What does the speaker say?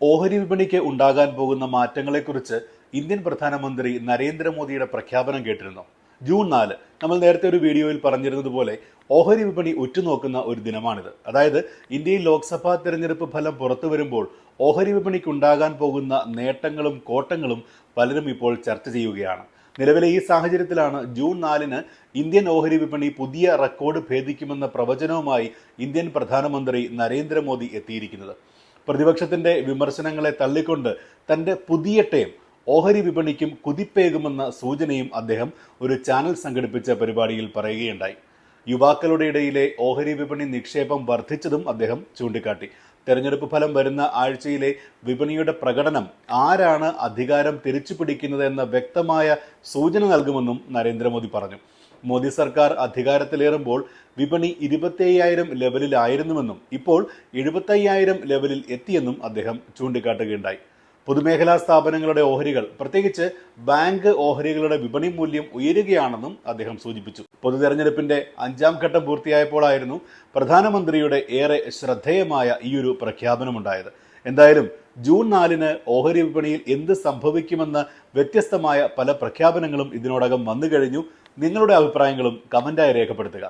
ഓഹരി വിപണിക്ക് ഉണ്ടാകാൻ പോകുന്ന മാറ്റങ്ങളെക്കുറിച്ച് ഇന്ത്യൻ പ്രധാനമന്ത്രി നരേന്ദ്രമോദിയുടെ പ്രഖ്യാപനം കേട്ടിരുന്നു. ജൂൺ 4 നമ്മൾ നേരത്തെ ഒരു വീഡിയോയിൽ പറഞ്ഞിരുന്നതുപോലെ ഓഹരി വിപണി ഉറ്റുനോക്കുന്ന ഒരു ദിനമാണിത്. അതായത് ഇന്ത്യയിൽ ലോക്സഭാ തെരഞ്ഞെടുപ്പ് ഫലം പുറത്തു വരുമ്പോൾ ഓഹരി വിപണിക്ക് ഉണ്ടാകാൻ പോകുന്ന നേട്ടങ്ങളും കോട്ടങ്ങളും പലരും ഇപ്പോൾ ചർച്ച ചെയ്യുകയാണ്. നിലവിലെ ഈ സാഹചര്യത്തിലാണ് ജൂൺ 4 ഇന്ത്യൻ ഓഹരി വിപണി പുതിയ റെക്കോർഡ് ഭേദിക്കുമെന്ന പ്രവചനവുമായി ഇന്ത്യൻ പ്രധാനമന്ത്രി നരേന്ദ്രമോദി എത്തിയിരിക്കുന്നത്. പ്രതിപക്ഷത്തിന്റെ വിമർശനങ്ങളെ തള്ളിക്കൊണ്ട് തന്റെ പുതിയ ടേം ഓഹരി വിപണിക്കും കുതിപ്പേകുമെന്ന സൂചനയും അദ്ദേഹം ഒരു ചാനൽ സംഘടിപ്പിച്ച പരിപാടിയിൽ പറയുകയുണ്ടായി. യുവാക്കളുടെ ഇടയിലെ ഓഹരി വിപണി നിക്ഷേപം വർദ്ധിച്ചതും അദ്ദേഹം ചൂണ്ടിക്കാട്ടി. തെരഞ്ഞെടുപ്പ് ഫലം വരുന്ന ആഴ്ചയിലെ വിപണിയുടെ പ്രകടനം ആരാണ് അധികാരം തിരിച്ചുപിടിക്കുന്നത് എന്ന വ്യക്തമായ സൂചന നൽകുമെന്നും നരേന്ദ്രമോദി പറഞ്ഞു. മോദി സർക്കാർ അധികാരത്തിലേറുമ്പോൾ വിപണി 25,000 ലെവലിലായിരുന്നുവെന്നും ഇപ്പോൾ 75,000 ലെവലിൽ എത്തിയെന്നും അദ്ദേഹം ചൂണ്ടിക്കാട്ടുകയുണ്ടായി. പൊതുമേഖലാ സ്ഥാപനങ്ങളുടെ ഓഹരികൾ, പ്രത്യേകിച്ച് ബാങ്ക് ഓഹരികളുടെ വിപണി മൂല്യം ഉയരുകയാണെന്നും അദ്ദേഹം സൂചിപ്പിച്ചു. പൊതു തെരഞ്ഞെടുപ്പിന്റെ 5ാം ഘട്ടം പൂർത്തിയായപ്പോഴായിരുന്നു പ്രധാനമന്ത്രിയുടെ ഏറെ ശ്രദ്ധേയമായ ഈയൊരു പ്രഖ്യാപനമുണ്ടായത്. എന്തായാലും ജൂൺ 4 ഓഹരി വിപണിയിൽ എന്ത് സംഭവിക്കുമെന്ന വ്യത്യസ്തമായ പല പ്രഖ്യാപനങ്ങളും ഇതിനോടകം വന്നു കഴിഞ്ഞു. നിങ്ങളുടെ അഭിപ്രായങ്ങളും കമന്റായി രേഖപ്പെടുത്തുക.